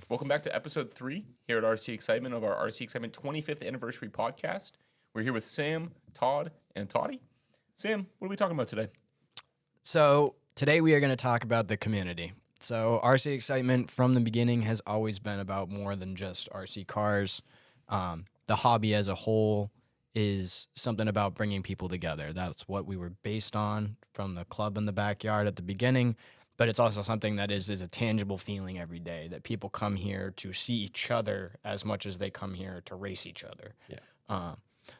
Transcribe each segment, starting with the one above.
Welcome back to episode 3 here at RC Excitement of our RC Excitement 25th anniversary podcast. We're here with Sam, Todd, and Toddy. Sam, what are we talking about today? So today we are going to talk about the community. So RC Excitement from the beginning has always been about more than just RC cars. The hobby as a whole is something about bringing people together. That's what we were based on from the club in the backyard at the beginning. But it's also something that is a tangible feeling every day, that people come here to see each other as much as they come here to race each other. Yeah.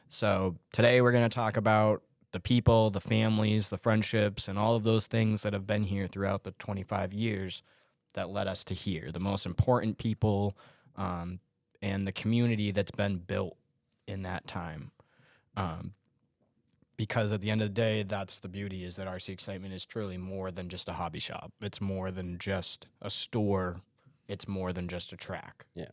So today we're going to talk about the people, the families, the friendships, and all of those things that have been here throughout the 25 years that led us to here. The most important people and the community that's been built in that time. Because at the end of the day, that's the beauty, is that RC Excitement is truly more than just a hobby shop. It's more than just a store. It's more than just a track. Yeah.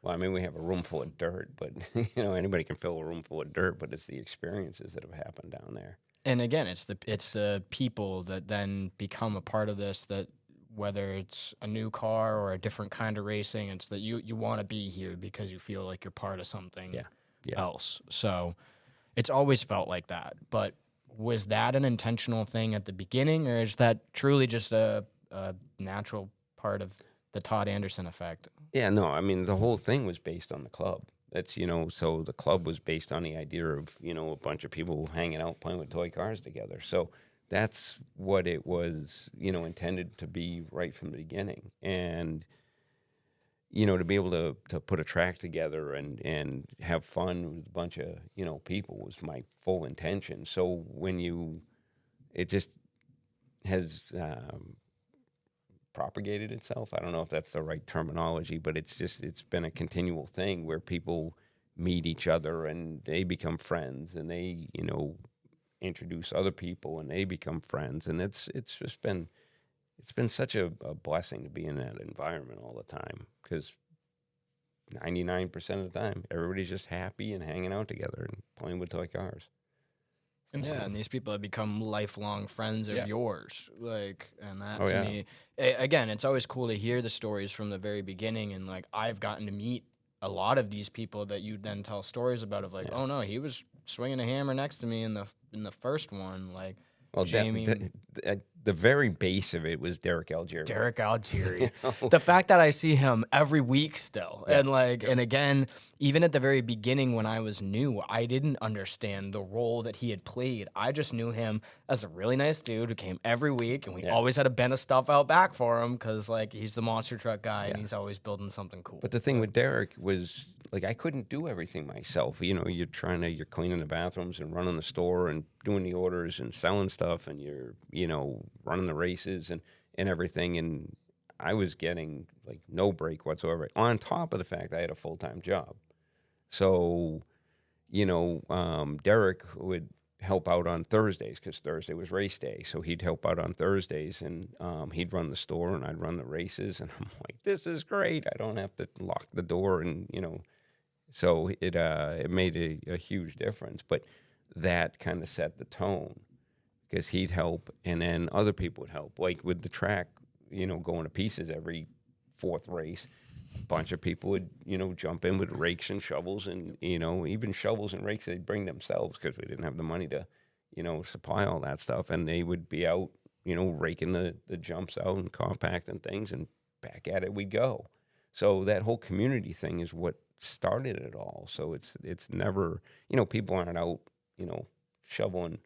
Well, I mean, we have a room full of dirt, but, anybody can fill a room full of dirt, but it's the experiences that have happened down there. And again, it's the people that then become a part of this, that whether it's a new car or a different kind of racing, it's that you want to be here because you feel like you're part of something else. So it's always felt like that. But was that an intentional thing at the beginning, or is that truly just a natural part of the Todd Anderson effect? Yeah, no, I mean, the whole thing was based on the club. That's, so the club was based on the idea of, a bunch of people hanging out playing with toy cars together. So that's what it was, intended to be right from the beginning. And, to be able to put a track together and have fun with a bunch of, people was my full intention. So it just has propagated itself. I don't know if that's the right terminology, but it's been a continual thing where people meet each other and they become friends, and they, introduce other people and they become friends. And it's been such a blessing to be in that environment all the time, because 99% of the time, everybody's just happy and hanging out together and playing with toy cars. And these people have become lifelong friends of yours. And that to me, again, it's always cool to hear the stories from the very beginning. And I've gotten to meet a lot of these people that you then tell stories about, of oh no, he was swinging a hammer next to me in the first one. Well, Jamie, the very base of it was Derek Algieri. Derek Algieri. The fact that I see him every week still. And and again, even at the very beginning when I was new, I didn't understand the role that he had played. I just knew him as a really nice dude who came every week, and we always had a bin of stuff out back for him, because he's the monster truck guy and he's always building something cool. But the thing with Derek was, I couldn't do everything myself. You're cleaning the bathrooms and running the store and doing the orders and selling stuff, and you're, running the races and everything. And I was getting no break whatsoever, on top of the fact I had a full-time job. So, Derek would help out on Thursdays, because Thursday was race day. So he'd help out on Thursdays, and he'd run the store and I'd run the races. And I'm like, this is great. I don't have to lock the door, and, so it made a huge difference. But that kind of set the tone, because he'd help, and then other people would help. With the track, going to pieces every fourth race, a bunch of people would, jump in with rakes and shovels, and, even shovels and rakes they'd bring themselves, because we didn't have the money to, supply all that stuff. And they would be out, raking the jumps out and compacting things, and back at it we go. So that whole community thing is what started it all. So it's never, people aren't out, shoveling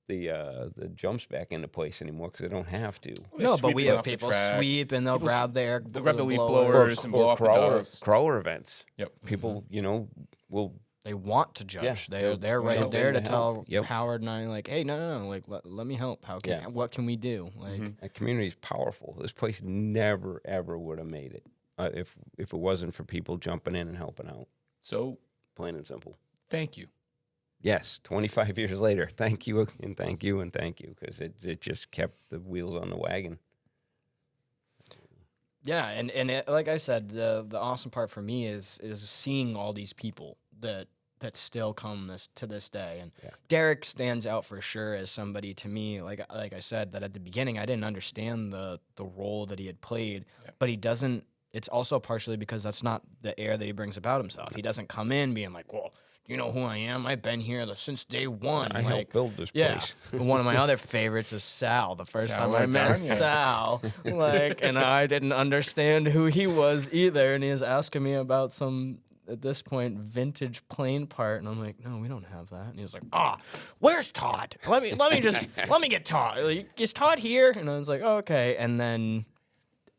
the jumps back into place anymore, because they don't have to. No, but we have people sweep, and they'll grab the leaf blowers and blow off the dust. Crawler events. Yep. People, will. They want to judge. Yeah, they're right there to tell Yep. Howard and I, hey, no, let me help. What can we do? That community is powerful. This place never ever would have made it if it wasn't for people jumping in and helping out. So, plain and simple. thank you. Yes, 25 years later, thank you and thank you and thank you, because it just kept the wheels on the wagon. Yeah, and it, like I said, the awesome part for me is seeing all these people that still come to this day. And Derek stands out for sure as somebody to me, like I said, that at the beginning I didn't understand the role that he had played, but he doesn't it's also partially because that's not the air that he brings about himself. He doesn't come in being like, well, you know who I am? I've been here since day one. I helped build this place. One of my other favorites is Sal. The first Sal time I met Ladanya. Sal, and I didn't understand who he was either, and he was asking me about some, at this point, vintage plane part, and I'm like, no, we don't have that. And he was like, where's Todd? Let me get Todd. Like, is Todd here? And I was like, oh, okay. And then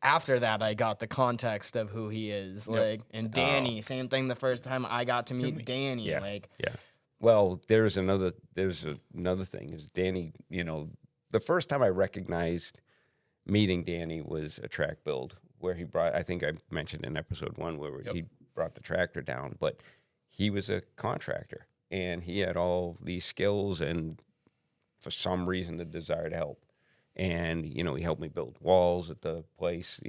after that, I got the context of who he is. Like, and Danny, same thing. The first time I got to meet Danny, Yeah. Well, there's another thing is Danny. The first time I recognized meeting Danny was a track build where he brought. I think I mentioned in episode 1 where he brought the tractor down, but he was a contractor and he had all these skills and for some reason the desire to help. And, he helped me build walls at the place,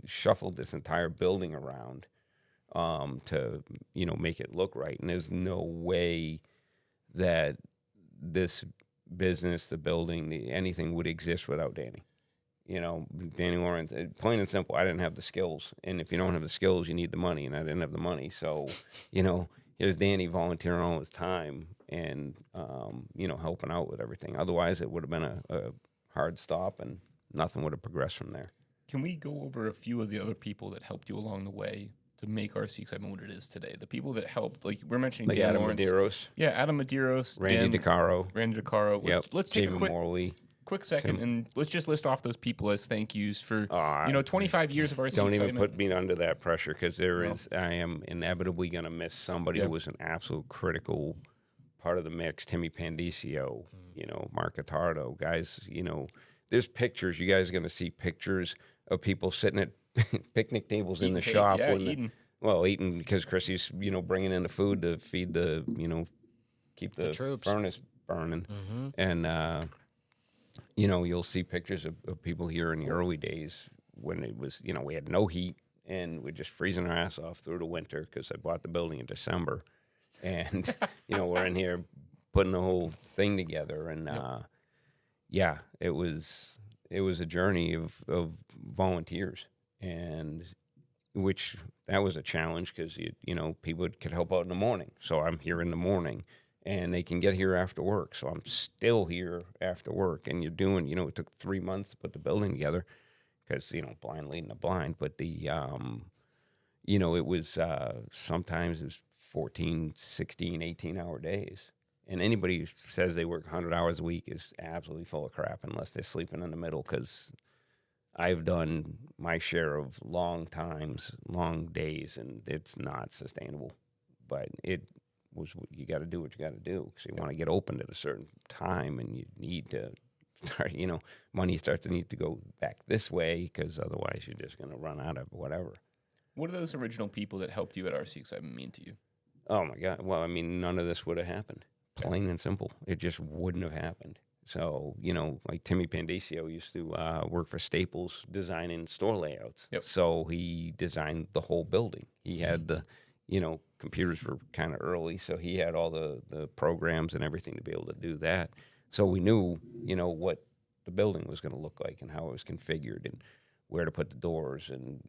shuffled this entire building around to, make it look right. And there's no way that this business, the building, anything would exist without Danny. Danny Lawrence, plain and simple, I didn't have the skills. And if you don't have the skills, you need the money. And I didn't have the money. So, here's Danny volunteering all his time and, helping out with everything. Otherwise, it would have been a hard stop and nothing would have progressed from there. Can we go over a few of the other people that helped you along the way to make RC Excitement what it is today? The people that helped, like we're mentioning Like Dan Adam Lawrence. Medeiros. Yeah, Adam Medeiros. Randy DeCaro. Yep. Let's take Jamie a Morley. quick second and let's just list off those people as thank yous for 25 years of RC Don't Excitement. even put me under that pressure because I am inevitably going to miss somebody who was an absolute critical part of the mix. Timmy Pandicio, Mark Attardo, guys, there's pictures. You guys are going to see pictures of people sitting at picnic tables in the shop. Yeah, eating. Eating because Chrissy's, bringing in the food to feed the, keep the troops. furnace burning. And, you'll see pictures of people here in the early days when it was, we had no heat and we're just freezing our ass off through the winter because I bought the building in December. And, we're in here putting the whole thing together. And, it was a journey of volunteers, and which that was a challenge because people could help out in the morning. So I'm here in the morning, and they can get here after work. So I'm still here after work, and you're doing. It took 3 months to put the building together because blind leading the blind. But the it was sometimes it was 14, 16, 18-hour days. And anybody who says they work 100 hours a week is absolutely full of crap unless they're sleeping in the middle, because I've done my share of long times, long days, and it's not sustainable. But it was, you got to do what you got to do because you want to get opened at a certain time, and you need to start, money starts to need to go back this way because otherwise you're just going to run out of whatever. What do those original people that helped you at RC Excitement mean to you? Oh, my God. Well, none of this would have happened. Plain and simple. It just wouldn't have happened. So, like Timmy Pandicio used to work for Staples designing store layouts. Yep. So he designed the whole building. He had the, computers were kind of early, so he had all the programs and everything to be able to do that. So we knew, what the building was going to look like and how it was configured and where to put the doors and,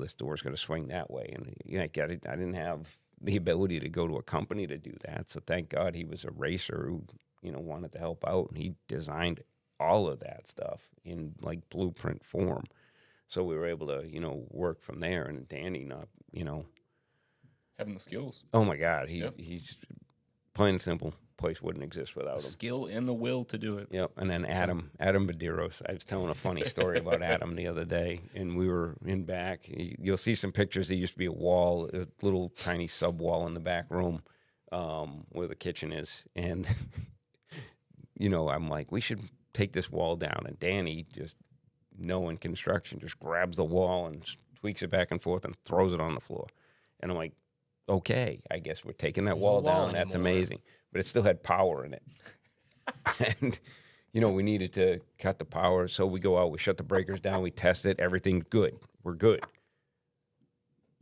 this door's going to swing that way. And I didn't have the ability to go to a company to do that. So thank God he was a racer who, wanted to help out, and he designed all of that stuff in like blueprint form. So we were able to, work from there. And Danny, Having the skills. Oh my God, he's plain and simple. Place wouldn't exist without him. Skill and the will to do it. Yep. And then Adam Medeiros. I was telling a funny story about Adam the other day, and we were in back. You'll see some pictures. There used to be a wall, a little tiny sub wall in the back room where the kitchen is. And, I'm like, we should take this wall down. And Danny, just knowing construction, just grabs the wall and tweaks it back and forth and throws it on the floor. And I'm like, okay, I guess we're taking that wall down. That's amazing. But it still had power in it. And, we needed to cut the power. So we go out, we shut the breakers down, we test it, everything's good. We're good.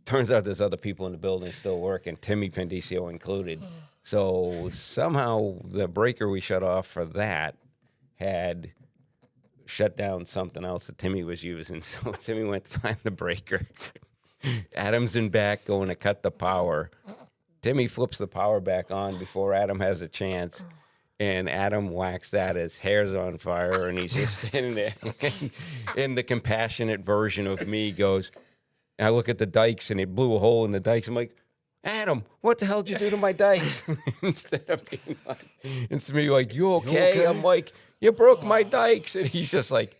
Turns out there's other people in the building still working, Timmy Pandicio included. So somehow the breaker we shut off for that had shut down something else that Timmy was using. So Timmy went to find the breaker. Adam's in back going to cut the power. Timmy flips the power back on before Adam has a chance. And Adam whacks that. His hair's on fire, and he's just standing there. And the compassionate version of me goes, and I look at the dikes, and it blew a hole in the dikes. I'm like, Adam, what the hell did you do to my dikes? Instead of being like, it's me like, you okay? I'm like, you broke my dikes. And he's just like,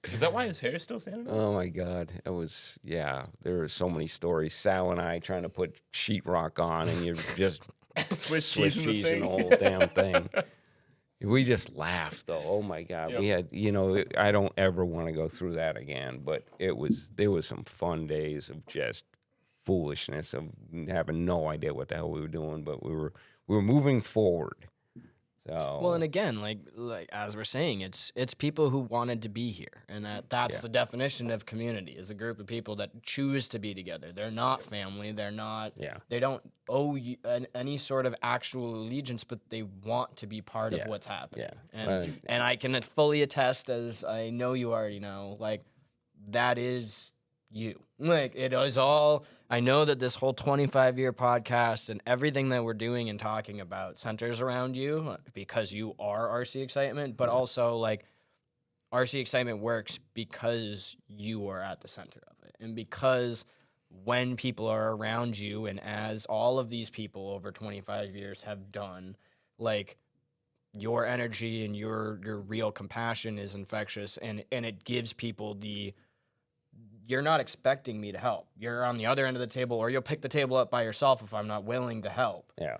Is that why his hair is still standing up? oh my God. It was, yeah, there were so many stories. Sal and I trying to put sheetrock on, and you're just Swiss Swiss cheese in the cheese and the thing. whole damn thing. We just laughed though. Oh my God. Yep. We had, you know, I don't ever want to go through that again, but there was some fun days of just foolishness of having no idea what the hell we were doing, but we were moving forward. So Well, and again, like as we're saying, it's people who wanted to be here, and that's the definition of community: is a group of people that choose to be together. They're not family. They're not. Yeah. They don't owe you any sort of actual allegiance, but they want to be part of what's happening. Yeah. And I can fully attest, as I know you already know, like that is you. Like it is all. I know that this whole 25-year podcast and everything that we're doing and talking about centers around you because you are RC Excitement, but also like RC Excitement works because you are at the center of it. And because when people are around you, and as all of these people over 25 years have done, like your energy and your real compassion is infectious, and it gives people the, you're not expecting me to help. You're on the other end of the table, or you'll pick the table up by yourself if I'm not willing to help. Yeah.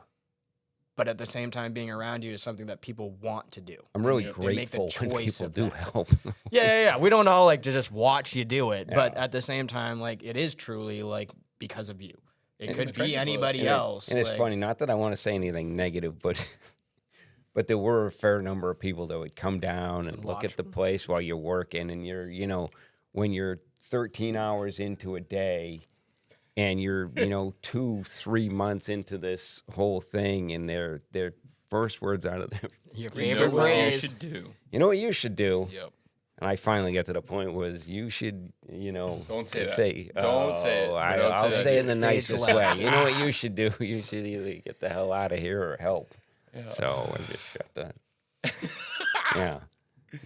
But at the same time, being around you is something that people want to do. I'm really They make the grateful when choice people of do that. help. Yeah. We don't all like to just watch you do it, but Yeah. at the same time, like it is truly like because of you. It And could the be trenches anybody was- else. And it's like- funny, not that I want to say anything negative, but there were a fair number of people that would come down and look watch at the place while you're working, and you're, you know, when you're 13 hours into a day and you're, you know, 2-3 months into this whole thing, and their first words out of their, Your You know favorite what you phrase. should do. you know what you should do? Yep. And I finally got to the point was you should, you know, Don't say that. say, Don't say it. "Oh, But don't say I'll that. say it in the Stage nicest left. way. You know what you should do? You should either get the hell out of here or help. Yeah. So I just shut that.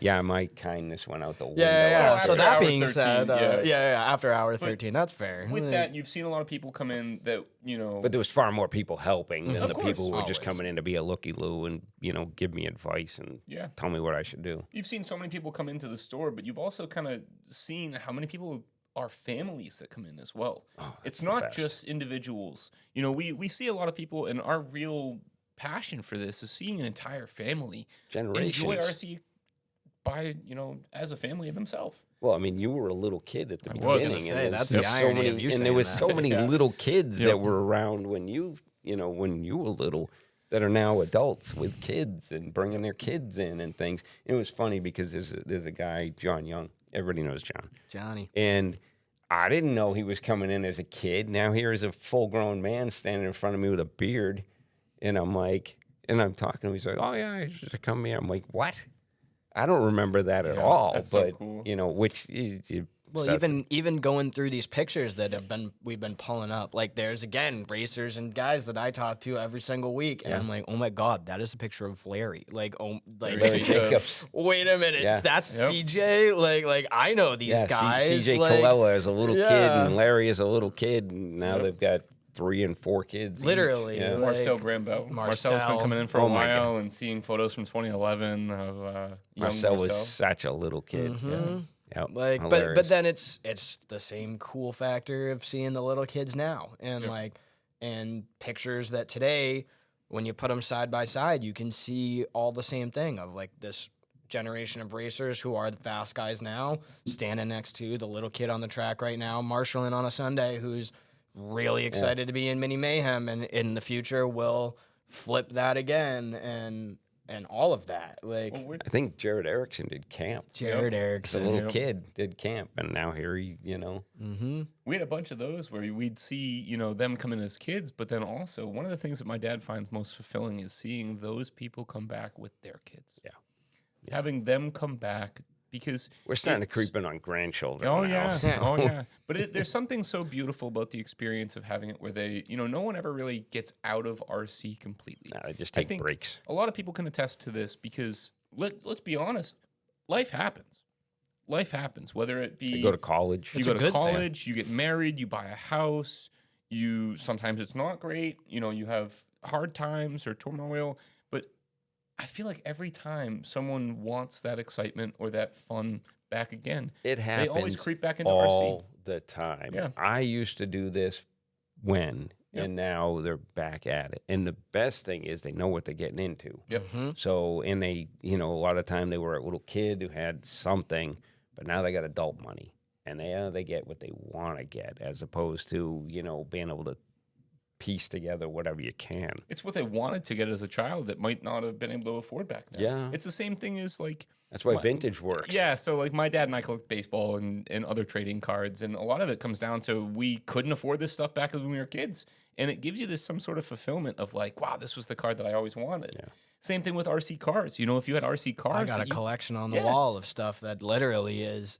Yeah, my kindness went out the window. Yeah. After So that hour being 13, said, yeah. after hour 13, that's fair. With that, you've seen a lot of people come in that, you know, But there was far more people helping than Of the course, people who were just always. coming in to be a looky-loo and, you know, give me advice and yeah. tell me what I should do. You've seen so many people come into the store, but you've also kind of seen how many people are families that come in as well. It's the not best. just individuals. You know, we see a lot of people, and our real passion for this is seeing an entire family enjoy Generations. RC by, you know, as a family of themselves. Well, I mean, you were a little kid at the I beginning. was gonna and say, there's- that's there's the so irony many, of you and there saying was that. so many Yeah. little kids Yep. that were around when you were little, that are now adults with kids and bringing their kids in and things. It was funny because there's a guy, John Young. Everybody knows John. Johnny. And I didn't know he was coming in as a kid. Now here is a full-grown man standing in front of me with a beard, and I'm like, and I'm talking to him. He's like, "Oh yeah, I just come here." I'm like, "What?" I don't remember that at all. that's so but cool. you know, Well, even going through these pictures that we've been pulling up, like there's again racers and guys that I talk to every single week, and I'm like, oh my god, that is a picture of Larry. Like, Larry Larry Jacobs. Jacobs. wait a minute, Yeah. that's Yep. CJ. Like I know these Yeah, guys. CJ like, Colella is a little kid, Yeah. and Larry is a little kid, and now Yep. they've got 3 and 4 kids. each. Literally, Yeah. like- Marcel Grambo. Marcel's been Marcel. coming in for Oh a my while and seeing photos from 2011 of young Marcel Marcel. was such a little kid. Mhm. Yeah. Like, but Hilarious. then it's the same cool factor of seeing the little kids now, and Yep. like, and pictures that today, when you put them side by side, you can see all the same thing of like this generation of racers who are the fast guys now, standing next to the little kid on the track right now, marshalling on a Sunday, who's really excited to be in Mini Mayhem, and in the future will flip that again, and and all of that. Like Well, I think Jared Erickson did camp. Jared The Erickson. little Yep. kid did camp, and now here he, we had a bunch of those where we'd see, them come in as kids, but then also one of the things that my dad finds most fulfilling is seeing those people come back with their kids. Yeah. Having them come back because we're starting to it's- creep in on grandchildren. Oh now, yeah, so- oh yeah. But there's something so beautiful about the experience of having it where they, no one ever really gets out of RC completely. Nah, they just I take think breaks. a lot of people can attest to this because let's be honest, life happens. Life happens, whether it be They go to college. you It's go a to good thing. college, you get married, you buy a house, sometimes it's not great, you have hard times or turmoil, but I feel like every time someone wants that excitement or that fun back again, It happens. they always creep back into all RC. the time. Yeah. I used to do this when, Yep. and now they're back at it. And the best thing is they know what they're getting into. Yep. So, and they, a lot of time they were a little kid who had something, but now they got adult money, and they get what they want to get, as opposed to being able to piece together whatever you can. It's what they wanted to get as a child that might not have been able to afford back then. Yeah. It's the same thing as like That's why vintage works. Yeah, so like my dad and I collect baseball and other trading cards, and a lot of it comes down to we couldn't afford this stuff back when we were kids, and it gives you this some sort of fulfillment of like, wow, this was the card that I always wanted. Yeah. Same thing with RC cars. If you had RC cars, I got a that you- collection on the Yeah. wall of stuff that literally is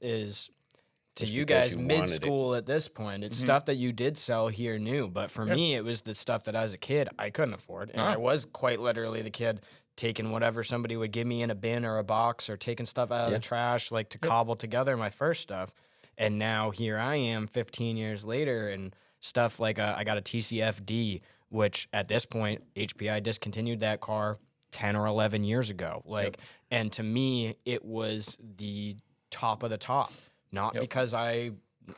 to Just you because guys you wanted it. mid school at this point. It's stuff that you did sell here new, but for me it was the stuff that as a kid I couldn't afford. And I was quite literally the kid taking whatever somebody would give me in a bin or a box or taking stuff out of the trash like to cobble together my first stuff. And now here I am 15 years later and stuff like I got a TCFD, which at this point HPI discontinued that car 10 or 11 years ago. And to me it was the top of the top. Not because I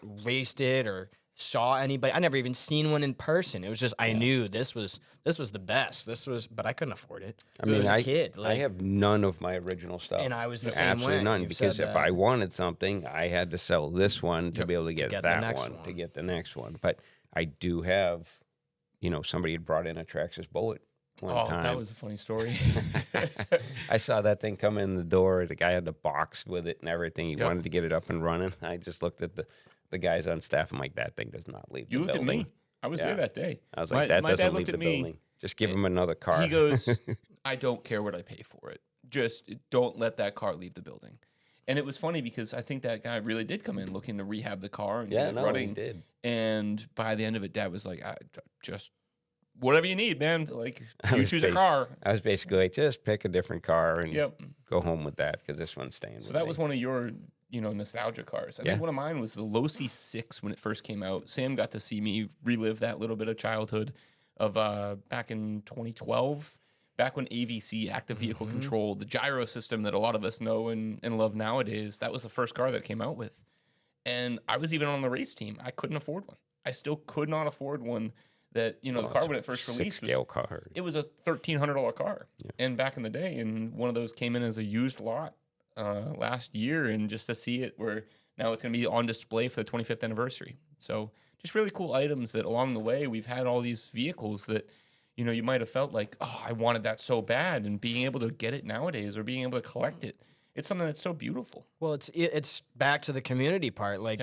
raced it or saw anybody. I never even seen one in person. It was just I knew this was the best. But I couldn't afford it. I mean, as a kid, I have none of my original stuff. And I was the same Absolutely way. none. You've Because said if that. I wanted something, I had to sell this one to be able to get get the that next one, to one. get the next one. But I do have, somebody had brought in a Traxxas Bullet one time. that was a funny story. I saw that thing come in the door. The guy had the box with it and everything. He Yep. wanted to get it up and running. I just looked at the guys on staff. I'm like, that thing does not leave You the looked building. at me. I was Yeah. there that day. I was like, that my dad doesn't leave looked the at me. building. Just give him another car. He goes, I don't care what I pay for it. Just don't let that car leave the building. And it was funny because I think that guy really did come in looking to rehab the car and yeah, get it no, running. he did. And by the end of it, Dad was like, just whatever you need, man. Like, I you was choose a basi- car. I was basically like, just pick a different car and Yep. go home with that because this one's staying. So with that me. was one of your, nostalgia cars. I Yeah. think one of mine was the Losi 6 when it first came out. Sam got to see me relive that little bit of childhood of back in 2012, back when AVC, active vehicle control, the gyro system that a lot of us know and love nowadays, that was the first car that it came out with. And I was even on the race team. I couldn't afford one. I still could not afford one that, the car when it first released was scale car. it was a $1,300 car, and back in the day, and one of those came in as a used lot last year, and just to see it, where now it's going to be on display for the 25th anniversary. So just really cool items that along the way we've had all these vehicles that you might have felt like, oh, I wanted that so bad, and being able to get it nowadays or being able to collect it, it's something that's so beautiful. Well, it's back to the community part. Like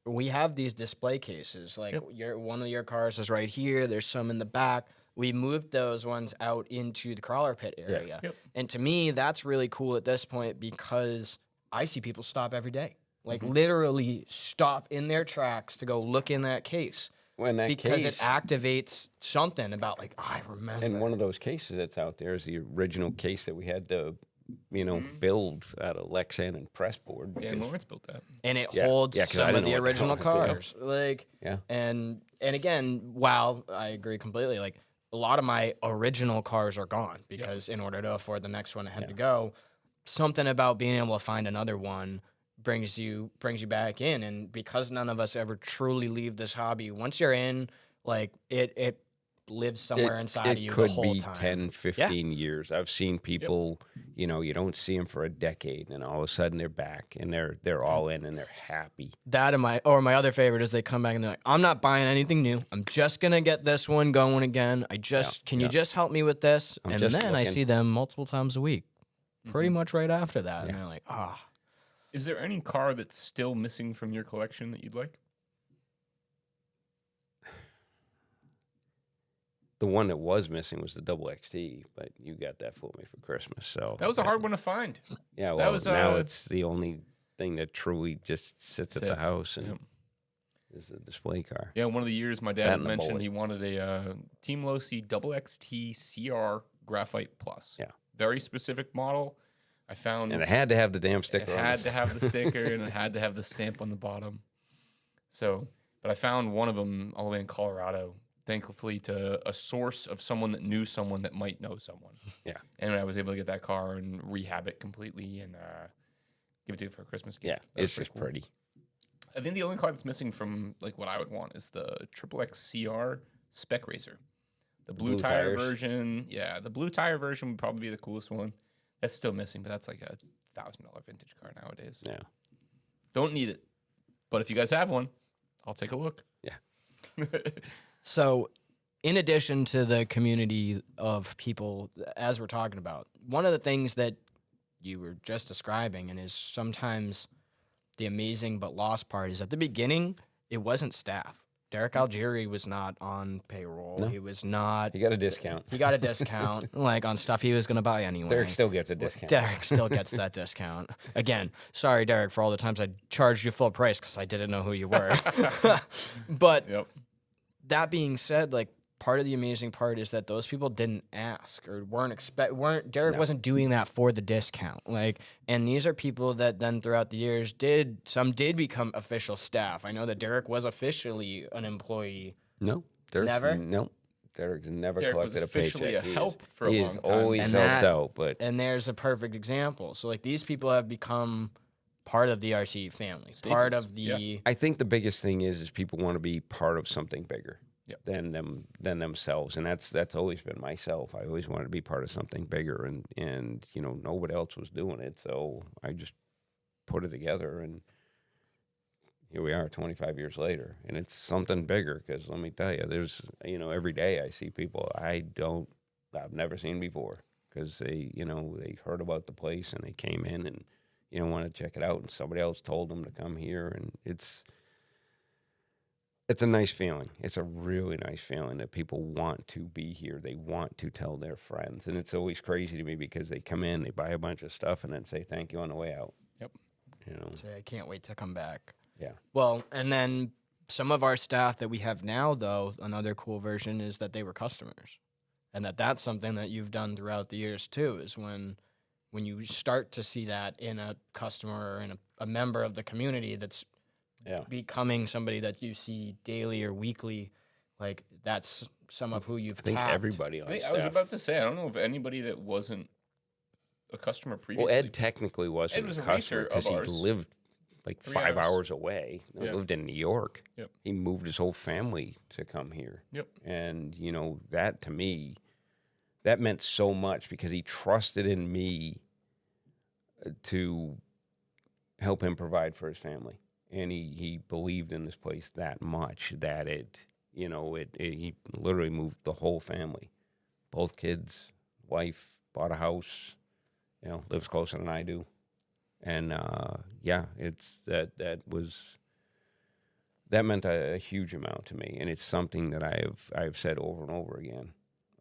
we have these display cases. Like one of your cars is right here. There's some in the back. We moved those ones out into the crawler pit area. Yep. And to me, that's really cool at this point because I see people stop every day. Like literally stop in their tracks to go look in that case. When that Because case, it activates something about like, I remember. and one of those cases that's out there is the original case that we had to, build out of Lexan and pressboard. Dan because- Lawrence built that. And it Yeah, holds 'cause I some didn't of know the what the original hell it was cars. Like Yeah. and again, while I agree completely, like a lot of my original cars are gone because in order to afford the next one, I had to go. Something about being able to find another one brings you back in, and because none of us ever truly leave this hobby, once you're in, like it lives somewhere inside of it you the could whole be time. 10, 15 years. I've seen people, you know, you don't see them for a decade, and all of a sudden they're back, and they're all in, and they're happy. That and my other favorite is they come back and they're like, I'm not buying anything new. I'm just gonna get this one going again. Can you just help me with this? I'm And just then I looking. see them multiple times a week, pretty much right after that, and Yeah. they're like, ah. Is there any car that's still missing from your collection that you'd like? The one that was missing was the double XT, but you got that for me for Christmas. So That was a hard one to find. Yeah, well, that was, now it's the only thing that truly just sits at the Sits, house and yep. is a display car. Yeah, one of the years my That dad and the mentioned bullet. he wanted a Team Losi double XT CR Graphite Plus. Yeah. Very specific model. I found And it had to have the damn it sticker on had it. to have the sticker and it had to have the stamp on the bottom. So, but I found one of them all the way in Colorado, thankfully to a source of someone that knew someone that might know someone. Yeah. And I was able to get that car and rehab it completely and give it to you for a Christmas gift. Yeah, That was it's just cool. pretty. I think the only car that's missing from like what I would want is the XXX CR Spec Racer. The blue tire tires. version. Yeah, the blue tire version would probably be the coolest one. That's still missing, but that's like a $1,000 vintage car nowadays. Yeah. Don't need it. But if you guys have one, I'll take a look. Yeah. So, in addition to the community of people, as we're talking about, one of the things that you were just describing, and is sometimes the amazing but lost part, is at the beginning, it wasn't staff. Derek Algieri was not on payroll. No. He was not. You got a discount. He got a discount, like on stuff he was going to buy anyway. Derek still gets a discount. Derek still gets that discount. Again, sorry, Derek, for all the times I charged you full price because I didn't know who you were. But Yep. that being said, like, part of the amazing part is that those people didn't ask or Derek No. wasn't doing that for the discount. Like, and these are people that then throughout the years did become official staff. I know that Derek was officially an employee. No. Derek's Never? No. Derek's never Derek was collected a officially paycheck. a help for a he long has time. always And helped that- out, but And there's a perfect example. So like these people have become part of the RCE family, Staples. part of the Yeah. I think the biggest thing is people want to be part of something bigger Yep. than themselves, and that's always been myself. I always wanted to be part of something bigger, and you know nobody else was doing it, so I just put it together, and here we are 25 years later, and it's something bigger. Because let me tell you, there's every day I see people I've never seen before because they heard about the place and they came in and want to check it out, and somebody else told them to come here, and it's a nice feeling. It's a really nice feeling that people want to be here. They want to tell their friends. And it's always crazy to me because they come in, they buy a bunch of stuff, and then say thank you on the way out. Yep. Say, I can't wait to come back. Yeah. Well, and then some of our staff that we have now, though, another cool version is that they were customers. And that's something that you've done throughout the years, too, is when you start to see that in a customer or in a member of the community that's becoming somebody that you see daily or weekly, like that's some of who you've I think tapped. everybody on I staff. was about to say, I don't know if anybody that wasn't a customer previously. Well, Ed technically wasn't Ed was a a customer racer because of he ours. lived like 3 5 hours. hours away. He Yeah. lived in New York. Yep. He moved his whole family to come here. Yep. And, that to me, that meant so much because he trusted in me to help him provide for his family. And he believed in this place that much that he literally moved the whole family. Both kids, wife, bought a house, lives closer than I do. And it's that meant a huge amount to me, and it's something that I've said over and over again.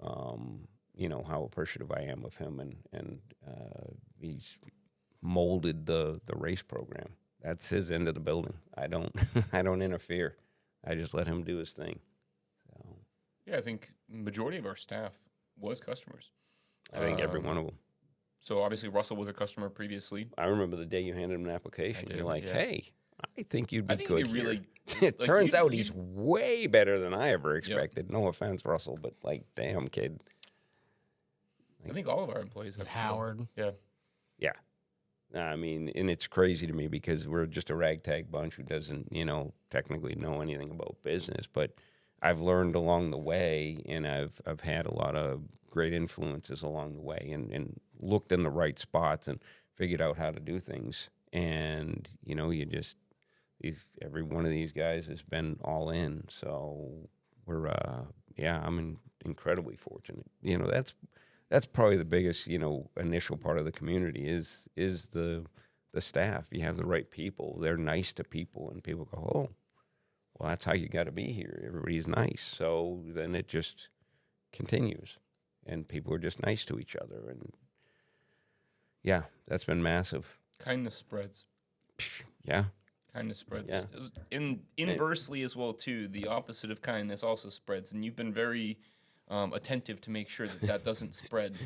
How appreciative I am of him, and he's molded the race program. That's his end of the building. I don't I don't interfere. I just let him do his thing. So Yeah, I think majority of our staff was customers. I think every one of them. So obviously Russell was a customer previously. I remember the day you handed him an application. did, You're like, yeah. hey, I think you'd be I think good we here. really It like, turns you- out you- he's way better than I ever expected. No offense, Russell, but like, damn, kid. I think all of our employees have skill. Howard. Yeah. Yeah. I mean, and it's crazy to me because we're just a ragtag bunch who doesn't, technically know anything about business. But I've learned along the way, and I've had a lot of great influences along the way, and looked in the right spots and figured out how to do things. And every one of these guys has been all in. So we're I'm incredibly fortunate. That's probably the biggest initial part of the community is the staff. You have the right people. They're nice to people, and people go, oh, well, that's how you got to be here. Everybody's nice. So then it just continues, and people are just nice to each other. And yeah, that's been massive. Kindness spreads. Yeah. Kindness spreads. Yeah. Inversely as well, too, the opposite of kindness also spreads. And you've been very attentive to make sure that doesn't spread.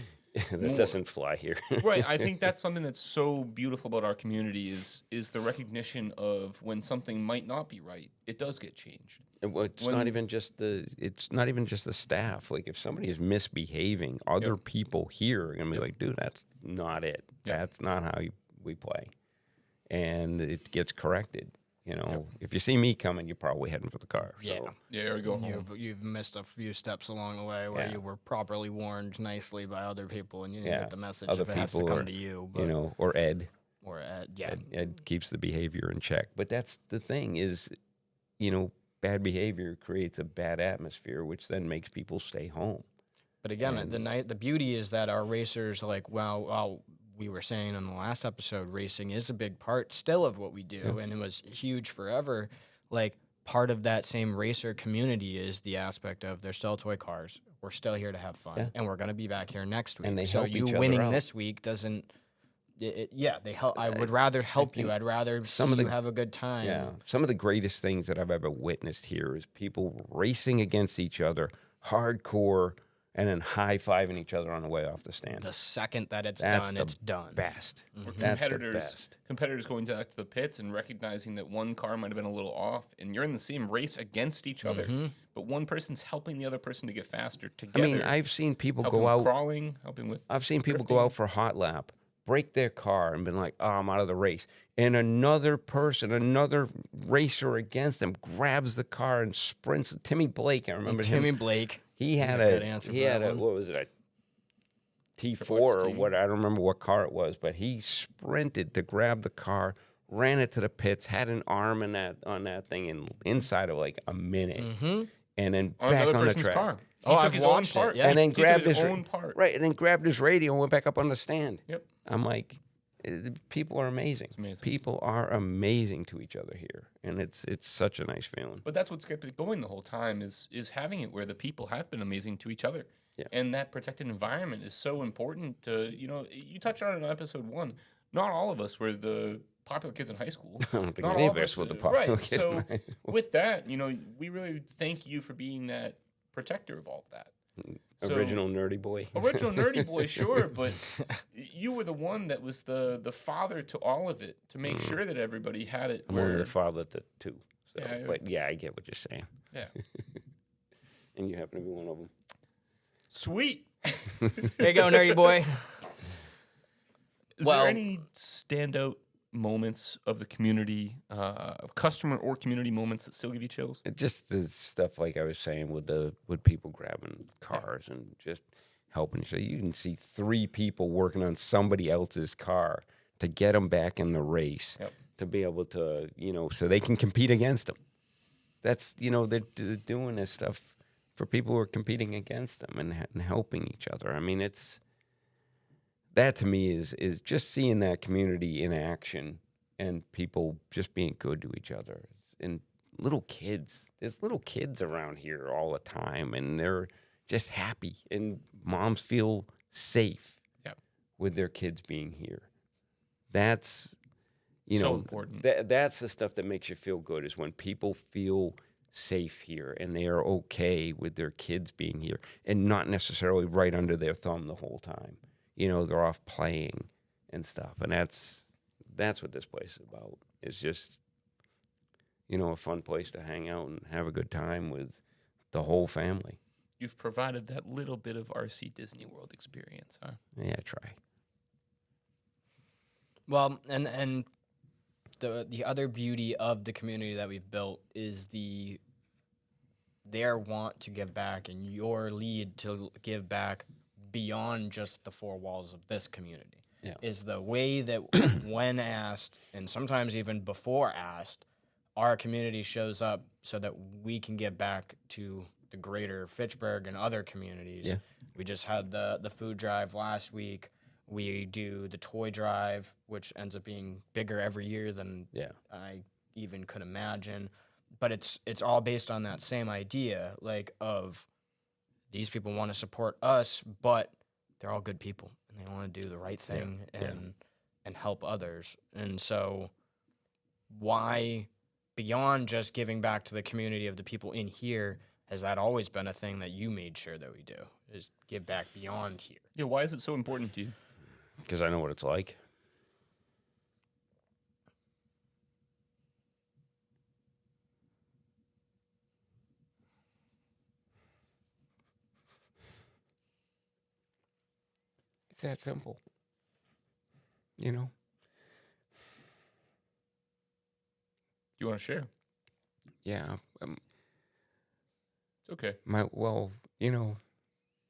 That doesn't fly here. Right. I think that's something that's so beautiful about our community is the recognition of when something might not be right, it does get changed. Well, it's not even just the staff. Like if somebody is misbehaving, other people here are gonna be like, dude, that's not it. Yep. That's not how we play. And it gets corrected. If you see me coming, you're probably heading for the car. Yeah. So. Yeah, or go home. You've missed a few steps along the way where you were properly warned nicely by other people, and you didn't get the message Other if it has to people come to you. But, or Ed. Or Ed, yeah. Ed keeps the behavior in check. But that's the thing is, bad behavior creates a bad atmosphere, which then makes people stay home. But again, the beauty is that our racers, like, we were saying in the last episode, racing is a big part still of what we do, and it was huge forever. Like, part of that same racer community is the aspect of they're still toy cars. We're still here to have fun, and we're going to be back here next week. And they so help you each other winning out. this week doesn't. They help. I would rather help you. I'd rather see you have a good time. Yeah, some of the greatest things that I've ever witnessed here is people racing against each other, hardcore, and then high-fiving each other on the way off the stand. The second that it's That's done, it's done. Best. Or That's the best. competitors going back to the pits and recognizing that one car might have been a little off, and you're in the same race against each other, but one person's helping the other person to get faster together. I mean, I've seen people helping go with out crawling, helping with. I've seen people go out for a hot lap, break their car, and been like, "Oh, I'm out of the race." And another person, another racer against them, grabs the car and sprints. Timmy Blake, I remember him. Timmy Blake. He had good answer he for had that a one. what was it, a T4 or T. what? I don't remember what car it was, but he sprinted to grab the car, ran it to the pits, had an arm on that thing, and inside of like a minute, and then On back another on the person's track. car. He Oh, took I've his own watched it, part. yeah. And then He took grabbed his his own part. right, and then grabbed his radio and went back up on the stand. Yep. I'm like, people are amazing. amazing. People are amazing to each other here, and it's such a nice feeling. But that's what's kept it going the whole time is having it where the people have been amazing to each other. Yeah. And that protected environment is so important to, you touched on it in episode 1. Not all of us were the popular kids in high school. I don't think Not any all of us were the right. popular kids. So with that, we really thank you for being that protector of all of that. So- Original nerdy boy. Original nerdy boy, sure, but you were the one that was the father to all of it to make sure that everybody had it. I'm only the father to two. So, Yeah, but yeah, I get what you're saying. Yeah. And you happen to be one of them. Sweet. There you go, nerdy boy. Is there any standout moments of the community, customer or community moments that still give you chills? It just the stuff like I was saying with people grabbing cars and just helping each other. You can see 3 people working on somebody else's car to get them back in the race, to be able to, so they can compete against them. That's, they're doing this stuff for people who are competing against them and helping each other. I mean, that to me is just seeing that community in action and people just being good to each other. And little kids, there's little kids around here all the time, and they're just happy, and moms feel safe with their kids being here. That's, So important. That's the stuff that makes you feel good, is when people feel safe here and they are okay with their kids being here and not necessarily right under their thumb the whole time. They're off playing and stuff. And that's what this place is about. It's just, a fun place to hang out and have a good time with the whole family. You've provided that little bit of RC Disney World experience, huh? Yeah, try. Well, and the other beauty of the community that we've built is the their want to give back and your lead to give back beyond just the four walls of this community. Yeah. Is the way that when asked, and sometimes even before asked, our community shows up so that we can give back to the greater Fitchburg and other communities. Yeah. We just had the food drive last week. We do the toy drive, which ends up being bigger every year than I even could imagine. But it's all based on that same idea, like of these people want to support us, but they're all good people and they want to do the right thing and help others. And so why, beyond just giving back to the community of the people in here, has that always been a thing that you made sure that we do, is give back beyond here? Yeah, why is it so important to you? Because I know what it's like. It's that simple. You know? You want to share? Yeah. It's okay.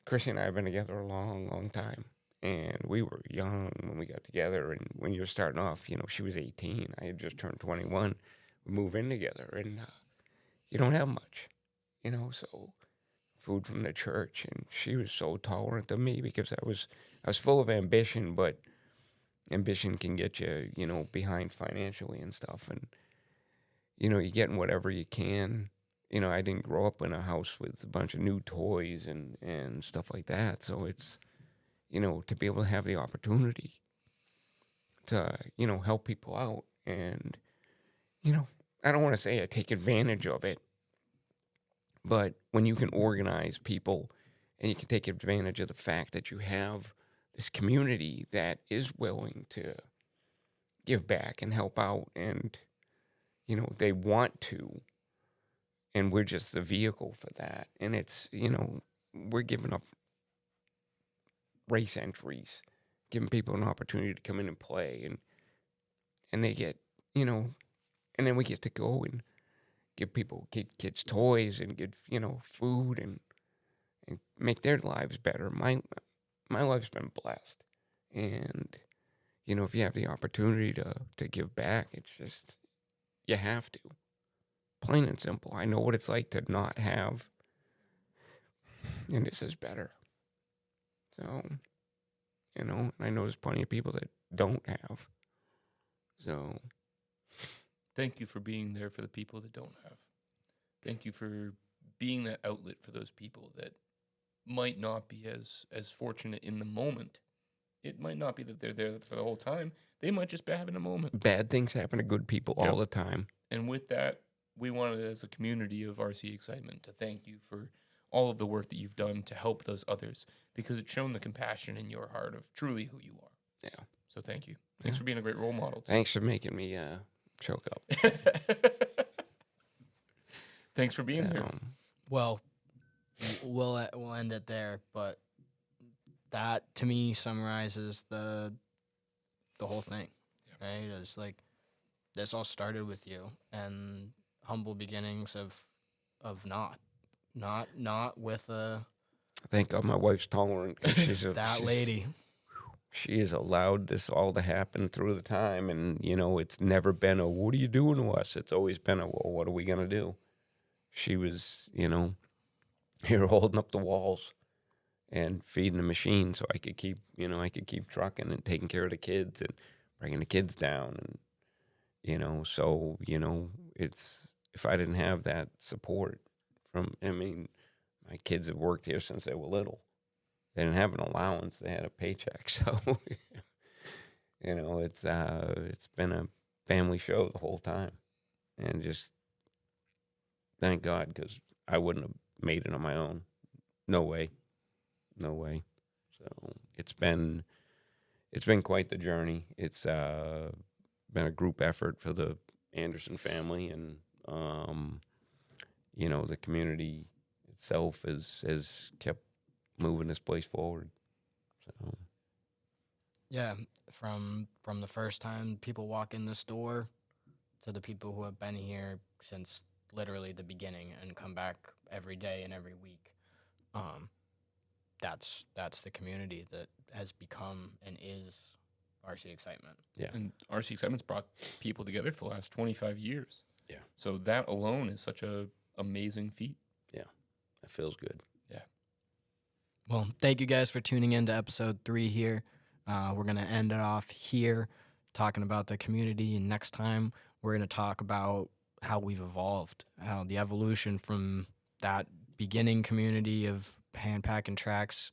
Chrissy and I have been together a long, long time. And we were young when we got together. And when you're starting off, she was 18. I had just turned 21. We moved in together. And you don't have much, so food from the church. And she was so tolerant of me because I was full of ambition, but ambition can get you, behind financially and stuff. And, you're getting whatever you can. I didn't grow up in a house with a bunch of new toys and stuff like that. So it's, to be able to have the opportunity to, help people out. And, I don't want to say I take advantage of it, but when you can organize people and you can take advantage of the fact that you have this community that is willing to give back and help out and, they want to, and we're just the vehicle for that. And it's, we're giving up race entries, giving people an opportunity to come in and play, and they get, and then we get to go and give kids toys and give, food and make their lives better. My life's been blessed. And, if you have the opportunity to give back, it's just, you have to. Plain and simple. I know what it's like to not have, and this is better. So, and I know there's plenty of people that don't have. So, thank you for being there for the people that don't have. Thank you for being that outlet for those people that might not be as fortunate in the moment. It might not be that they're there for the whole time. They might just be having a moment. Bad things happen to good people all the time. And with that, we wanted, as a community of RC Excitement, to thank you for all of the work that you've done to help those others, because it's shown the compassion in your heart of truly who you are. Yeah. So thank you. Thanks for being a great role model. Thanks for making me choke up. Thanks for being here. Well, we'll end it there, but that to me summarizes the whole thing. Right? It's like this all started with you and humble beginnings of not with a. Thank God my wife's tolerant. 'Cause she's lady. She has allowed this all to happen through the time, and it's never been a "what are you doing to us?" It's always been a "well, what are we gonna do?" She was, here holding up the walls and feeding the machine, so I could keep, trucking and taking care of the kids and bringing the kids down, and so it's, if I didn't have that support from, my kids have worked here since they were little. They didn't have an allowance; they had a paycheck. So, it's been a family show the whole time, and just thank God, because I wouldn't have made it on my own. No way. So it's been quite the journey. It's been a group effort for the Anderson family, and the community itself has kept moving this place forward. So Yeah, from the first time people walk in this door to the people who have been here since literally the beginning and come back every day and every week. That's the community that has become and is RC Excitement. Yeah. And RC Excitement's brought people together for the last 25 years. Yeah. So that alone is such a amazing feat. Yeah. It feels good. Yeah. Well, thank you guys for tuning in to episode 3 here. We're going to end it off here talking about the community. And next time, we're going to talk about how we've evolved, how the evolution from that beginning community of hand packing tracks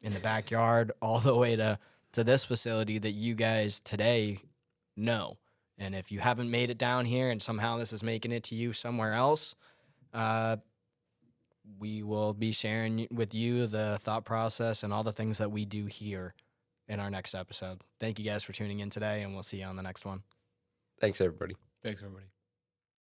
in the backyard all the way to this facility that you guys today know. And if you haven't made it down here and somehow this is making it to you somewhere else, we will be sharing with you the thought process and all the things that we do here in our next episode. Thank you guys for tuning in today, and we'll see you on the next one. Thanks, everybody. Thanks, everybody.